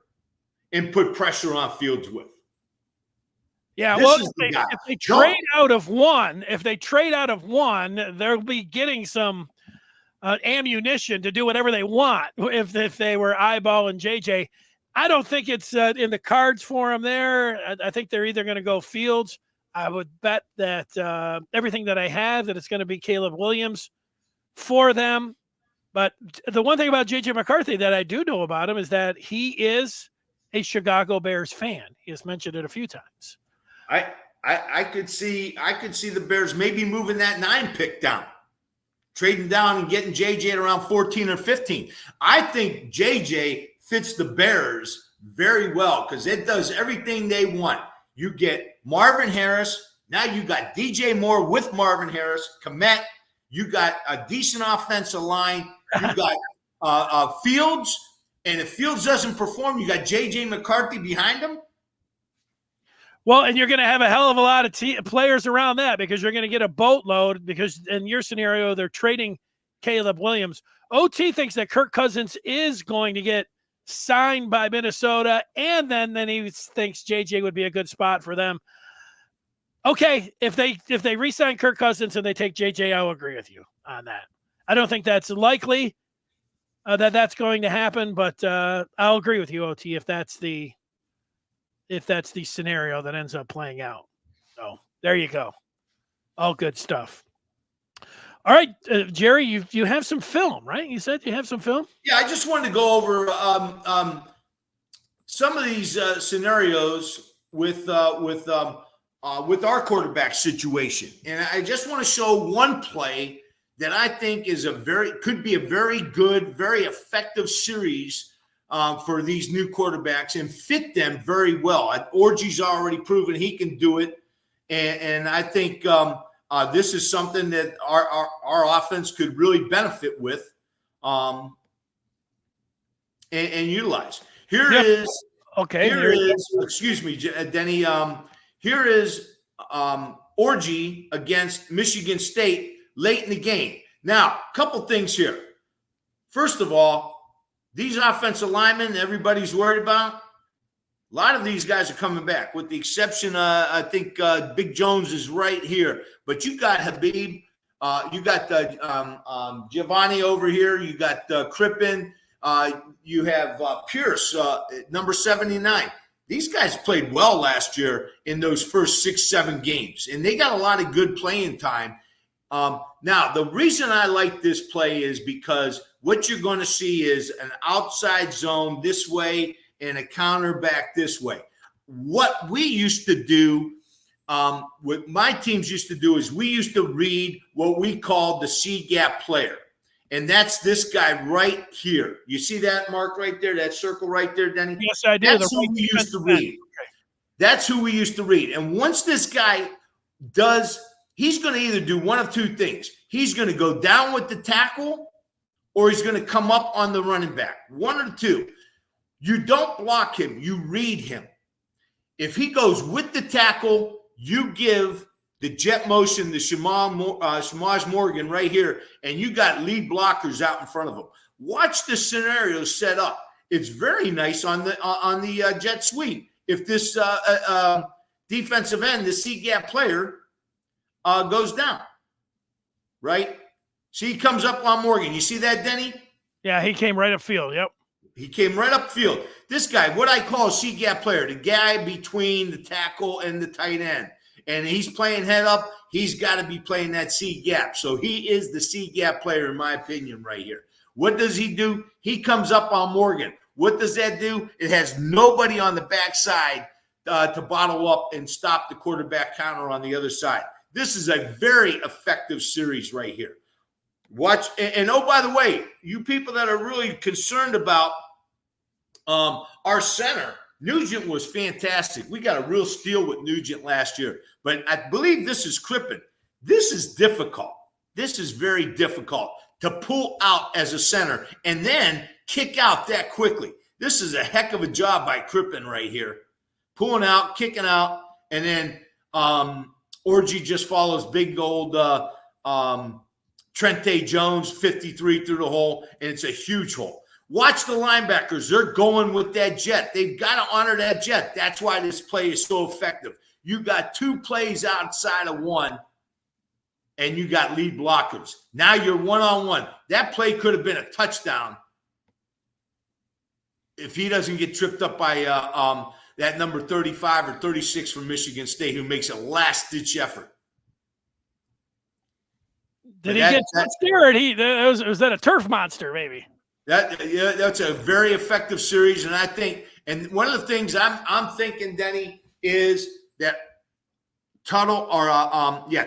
Speaker 2: and put pressure on Fields with.
Speaker 1: yeah,
Speaker 2: This
Speaker 1: well,
Speaker 2: is the guy.
Speaker 1: if they trade out of one, they'll be getting some ammunition to do whatever they want. If they were eyeballing JJ, I don't think it's in the cards for them there. I think they're either going to go Fields. I would bet that everything that I have that it's going to be Caleb Williams for them. But the one thing about JJ McCarthy that I do know about him is that he is a Chicago Bears fan. He has mentioned it a few times.
Speaker 2: I could see the Bears maybe moving that 9 pick down, trading down and getting JJ at around 14 or 15. I think JJ fits the Bears very well because it does everything they want. You get Marvin Harris. Now you got DJ Moore with Marvin Harris, Kmet. You got a decent offensive line. You got Fields. And if Fields doesn't perform, you got JJ McCarthy behind him.
Speaker 1: Well, and you're going to have a hell of a lot of players around that because you're going to get a boatload because in your scenario, they're trading Caleb Williams. OT thinks that Kirk Cousins is going to get signed by Minnesota, and then he thinks JJ would be a good spot for them. Okay, if they re-sign Kirk Cousins and they take JJ, I'll agree with you on that. I don't think that's likely that's going to happen, but I'll agree with you, OT, if that's the scenario that ends up playing out. So there you go. All good stuff. All right, Jerry, you have some film, right? You said you have some film?
Speaker 2: Yeah, I just wanted to go over some of these scenarios with our quarterback situation. And I just want to show one play that I think is could be a very good, very effective series for these new quarterbacks and fit them very well. Orji's already proven he can do it. And I think this is something that our offense could really benefit with and utilize. Excuse me, Denny. Here is Orji against Michigan State late in the game. Now, a couple things here. First of all, these offensive linemen everybody's worried about, a lot of these guys are coming back, with the exception, I think Big Jones is right here. But you got Habib, you got Giovanni over here, you got Crippen, you have Pierce, number 79. These guys played well last year in those first 6-7 games, and they got a lot of good playing time. Now, the reason I like this play is because what you're going to see is an outside zone this way and a counter back this way. What we used to do, what my teams used to do, is we used to read what we called the C-gap player. And that's this guy right here. You see that mark right there, that circle right there, Denny?
Speaker 1: Yes, I do.
Speaker 2: That's who we used to read. That's who we used to read. And once this guy does – he's going to either do one of two things. He's going to go down with the tackle, or he's going to come up on the running back. One or two. You don't block him. You read him. If he goes with the tackle, you give the jet motion, the Shamaj Morgan right here, and you got lead blockers out in front of him. Watch the scenario set up. It's very nice on the jet sweep. If this defensive end, the C-gap player, goes down, right? See, he comes up on Morgan. You see that, Denny?
Speaker 1: Yeah, he came right upfield. Yep.
Speaker 2: He came right upfield. This guy, what I call a C-gap player, the guy between the tackle and the tight end. And he's playing head up. He's got to be playing that C-gap. So he is the C-gap player, in my opinion, right here. What does he do? He comes up on Morgan. What does that do? It has nobody on the backside to bottle up and stop the quarterback counter on the other side. This is a very effective series right here. Watch. And oh, by the way, you people that are really concerned about our center, Nugent was fantastic. We got a real steal with Nugent last year. But I believe this is Crippen. This is difficult. This is very difficult to pull out as a center and then kick out that quickly. This is a heck of a job by Crippen right here. Pulling out, kicking out, and then Orji just follows big old Trente Jones, 53 through the hole, and it's a huge hole. Watch the linebackers. They're going with that jet. They've got to honor that jet. That's why this play is so effective. You got 2 plays outside of 1, and you got lead blockers. Now you're one-on-one. That play could have been a touchdown if he doesn't get tripped up by that number 35 or 36 from Michigan State, who makes a last-ditch effort.
Speaker 1: Did he get touched there, or was that a turf monster, maybe?
Speaker 2: That's a very effective series, and I think, and one of the things I'm thinking, Denny, is that Tuttle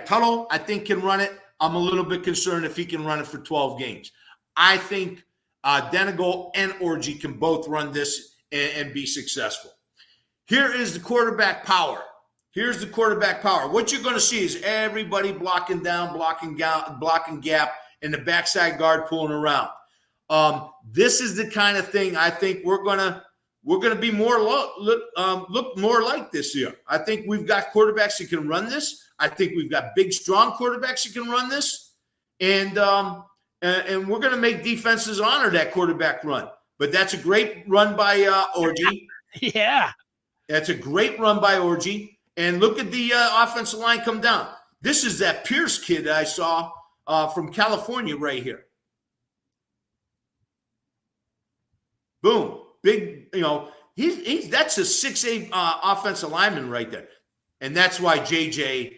Speaker 2: Tuttle, I think, can run it. I'm a little bit concerned if he can run it for 12 games. I think Denegal and Orji can both run this and be successful. Here is the quarterback power. Here's the quarterback power. What you're going to see is everybody blocking down, blocking gap, and the backside guard pulling around. This is the kind of thing I think we're gonna be more look more like this year. I think we've got quarterbacks that can run this. I think we've got big, strong quarterbacks that can run this, and we're gonna make defenses honor that quarterback run. But that's a great run by Orji.
Speaker 1: Yeah,
Speaker 2: that's a great run by Orji. And look at the offensive line come down. This is that Pierce kid I saw from California right here. Boom. Big, he's that's a 6'8" offensive lineman right there. And that's why JJ,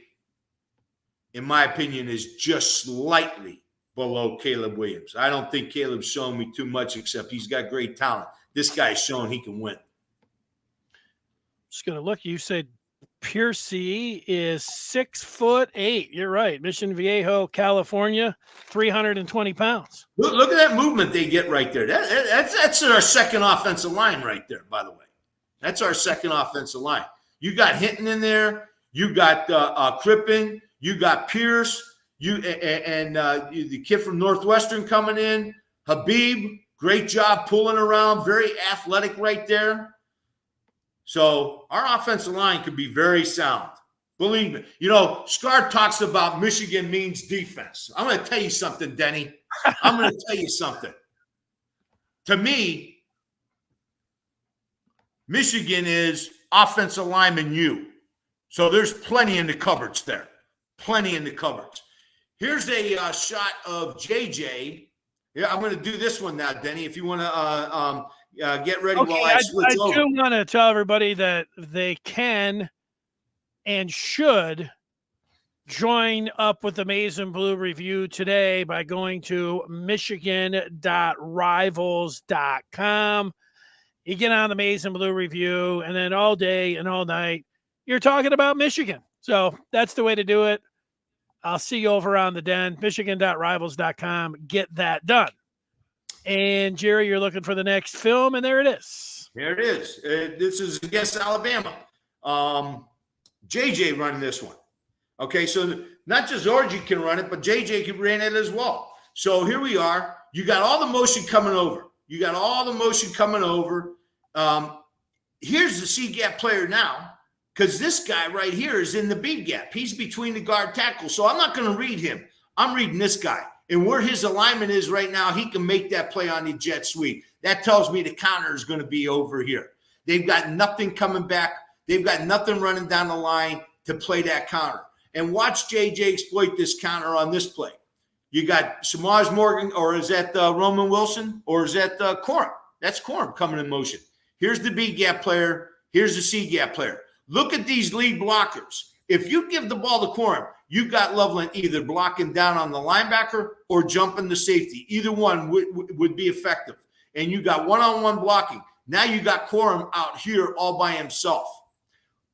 Speaker 2: in my opinion, is just slightly below Caleb Williams. I don't think Caleb's shown me too much, except he's got great talent. This guy's shown he can win.
Speaker 1: Just going to look. You said Piercy is 6'8". You're right. Mission Viejo, California, 320 pounds.
Speaker 2: Look at that movement they get right there. That's our second offensive line right there, by the way. That's our second offensive line. You got Hinton in there. You got Crippen. You got Pierce. The kid from Northwestern coming in. Habib, great job pulling around. Very athletic right there. So our offensive line could be very sound. Believe me. Scar talks about Michigan means defense. I'm going to tell you something, Denny. I'm going to tell you something. To me, Michigan is offensive lineman U. So there's plenty in the cupboards there. Plenty in the cupboards. Here's a shot of JJ. Yeah, I'm going to do this one now, Denny, if you want to get ready while I switch over.
Speaker 1: I do want to tell everybody that they can and should join up with the Maize and Blue Review today by going to michigan.rivals.com. You get on the Maize and Blue Review, and then all day and all night, you're talking about Michigan. So that's the way to do it. I'll see you over on the Den, michigan.rivals.com. Get that done. And, Jerry, you're looking for the next film, and there it is.
Speaker 2: There it is. This is against Alabama. JJ running this one. Okay, so not just Orji can run it, but JJ can run it as well. So here we are. You got all the motion coming over. Here's the C-gap player now, because this guy right here is in the B gap. He's between the guard tackle. So I'm not going to read him. I'm reading this guy. And where his alignment is right now, he can make that play on the jet sweep. That tells me the counter is going to be over here. They've got nothing coming back. They've got nothing running down the line to play that counter. And watch JJ exploit this counter on this play. You got Samaj Morgan, or is that Roman Wilson, or is that Corum? That's Corum coming in motion. Here's the B gap player. Here's the C gap player. Look at these lead blockers. If you give the ball to Corum, you got Loveland either blocking down on the linebacker or jumping the safety. Either one would be effective. And you got one-on-one blocking. Now you got Corum out here all by himself.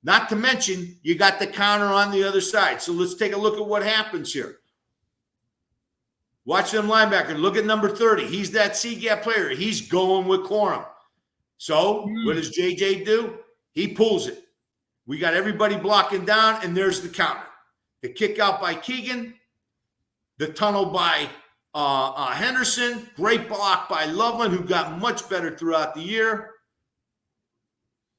Speaker 2: Not to mention, you got the counter on the other side. So let's take a look at what happens here. Watch them linebackers. Look at number 30. He's that C-gap player. He's going with Corum. So what does JJ do? He pulls it. We got everybody blocking down, and there's the counter. The kick out by Keegan, the tunnel by Henderson, great block by Loveland, who got much better throughout the year.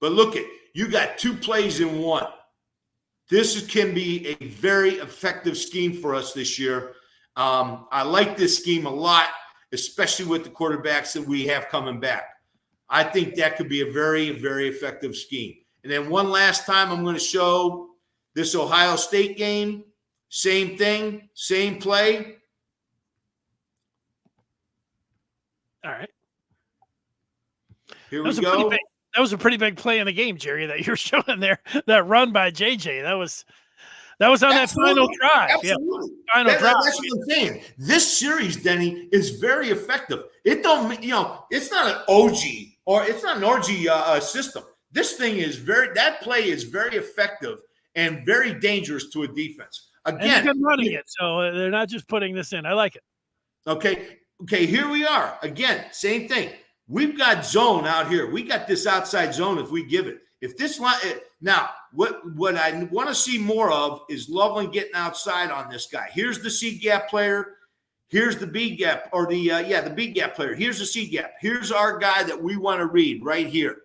Speaker 2: But look you got 2 plays in one. This can be a very effective scheme for us this year. I like this scheme a lot, especially with the quarterbacks that we have coming back. I think that could be a very, very effective scheme. And then one last time, I'm going to show this Ohio State game. Same thing, same play.
Speaker 1: All right.
Speaker 2: Here we go.
Speaker 1: That was a pretty big play in the game, Jerry, that you're showing there. That run by JJ. That was on that final drive.
Speaker 2: Absolutely.
Speaker 1: Yeah, final drive.
Speaker 2: That's what I'm saying. This series, Denny, is very effective. It's not an Orji or it's not an Orji system. This thing is that play is very effective and very dangerous to a defense. Again,
Speaker 1: and they've been running it, so they're not just putting this in. I like it.
Speaker 2: Okay, here we are. Again, same thing. We've got zone out here. We got this outside zone if we give it. If this line now, what I want to see more of is Loveland getting outside on this guy. Here's the C gap player. Here's the B gap or the B gap player. Here's the C gap. Here's our guy that we want to read right here.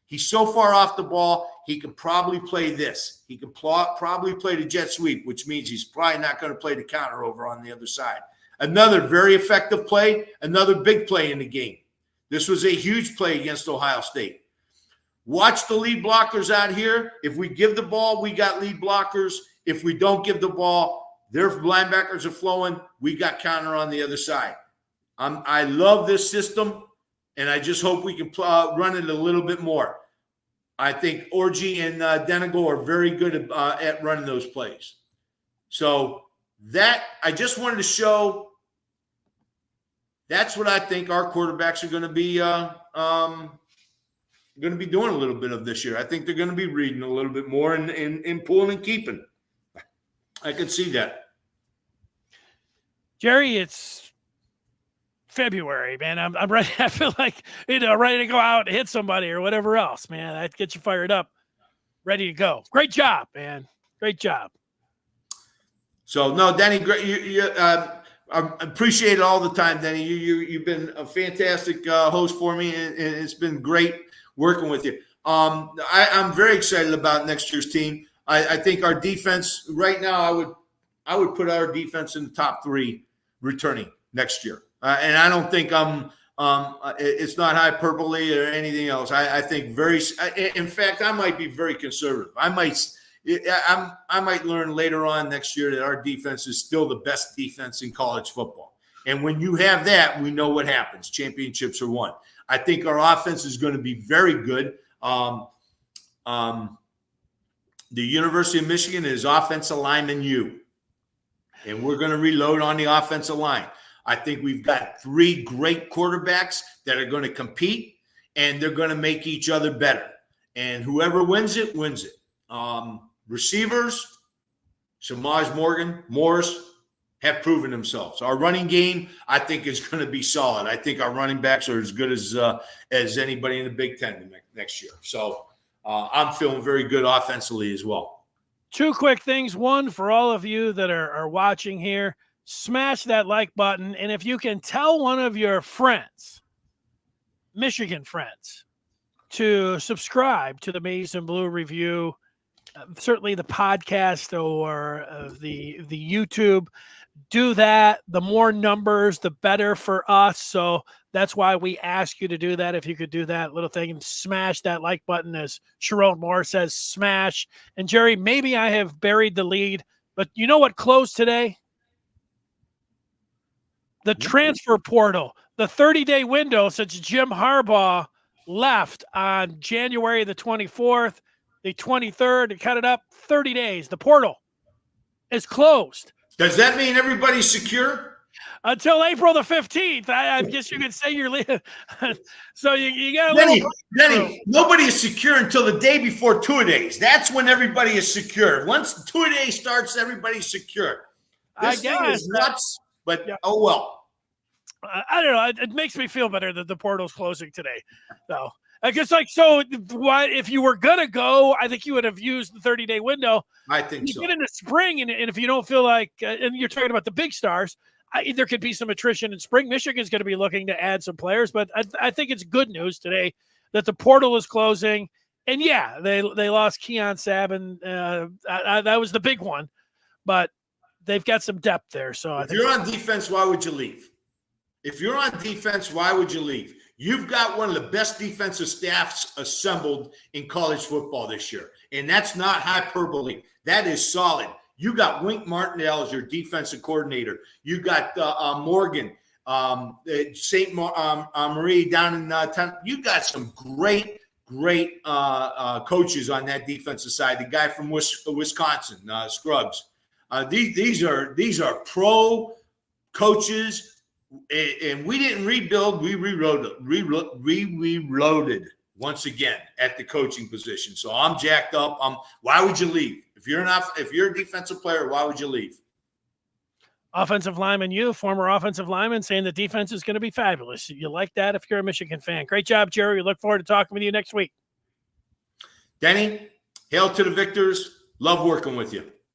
Speaker 2: He's so far off the ball, he can probably play this. He can probably play the jet sweep, which means he's probably not going to play the counter over on the other side. Another very effective play, another big play in the game. This was a huge play against Ohio State. Watch the lead blockers out here. If we give the ball, we got lead blockers. If we don't give the ball, their linebackers are flowing. We got counter on the other side. I love this system, and I just hope we can run it a little bit more. I think Orji and Denegal are very good at running those plays. So that I just wanted to show. That's what I think our quarterbacks are going to be doing a little bit of this year. I think they're going to be reading a little bit more and pulling and keeping. I could see that.
Speaker 1: Jerry, it's February, man. I'm ready. I feel like ready to go out and hit somebody or whatever else, man. That gets you fired up, ready to go. Great job, man. Great job.
Speaker 2: So no, Danny, great. I appreciate it all the time, Denny. You've been a fantastic host for me, and it's been great working with you. I'm very excited about next year's team. I think our defense right now, I would put our defense in the top 3 returning next year, and I don't think it's not hyperbole or anything else. I think in fact, I might be very conservative. I might learn later on next year that our defense is still the best defense in college football. And when you have that, we know what happens. Championships are won. I think our offense is going to be very good. The University of Michigan is offensive lineman U. And we're going to reload on the offensive line. I think we've got 3 great quarterbacks that are going to compete, and they're going to make each other better. And whoever wins it, wins it. Receivers, Shamaj Morris have proven themselves. Our running game, I think, is going to be solid. I think our running backs are as good as anybody in the Big Ten next year. So I'm feeling very good offensively as well.
Speaker 1: 2 quick things. One, for all of you that are watching here, smash that like button. And if you can tell one of your friends, Michigan friends, to subscribe to the Maize and Blue Review, certainly the podcast or the YouTube, do that. The more numbers, the better for us. So that's why we ask you to do that. If you could do that little thing and smash that like button, as Sharon Moore says, smash. And Jerry, maybe I have buried the lead, but you know what closed today? The transfer portal, the 30-day window since Jim Harbaugh left on January the 24th. The 23rd, to cut it up, 30 days. The portal is closed.
Speaker 2: Does that mean everybody's secure?
Speaker 1: Until April the 15th. I guess you could say you're leaving. So you got a
Speaker 2: Denny, nobody is secure until the day before two-a-days. That's when everybody is secure. Once two-a-day starts, everybody's secure. This thing is nuts, but oh well.
Speaker 1: I don't know. It makes me feel better that the portal's closing today. So I guess why if you were gonna go, I think you would have used the 30-day window.
Speaker 2: I think
Speaker 1: you get into spring, and if you don't feel like, and you're talking about the big stars, there could be some attrition in spring. Michigan's going to be looking to add some players, but I think it's good news today that the portal is closing. And yeah, they lost Keon Sabin. That was the big one, but they've got some depth there. So
Speaker 2: if you're on defense, why would you leave? If you're on defense, why would you leave? You've got one of the best defensive staffs assembled in college football this year, and that's not hyperbole. That is solid. You got Wink Martindale as your defensive coordinator. You got Morgan, St. Marie down in town. You got some great coaches on that defensive side. The guy from Wisconsin, Scruggs. These are pro coaches. And we didn't rebuild, we reloaded once again at the coaching position. So I'm jacked up. Why would you leave? If you're a defensive player, why would you leave?
Speaker 1: Offensive lineman, former offensive lineman, saying the defense is going to be fabulous. You like that if you're a Michigan fan. Great job, Jerry. We look forward to talking with you next week.
Speaker 2: Denny, hail to the victors. Love working with you.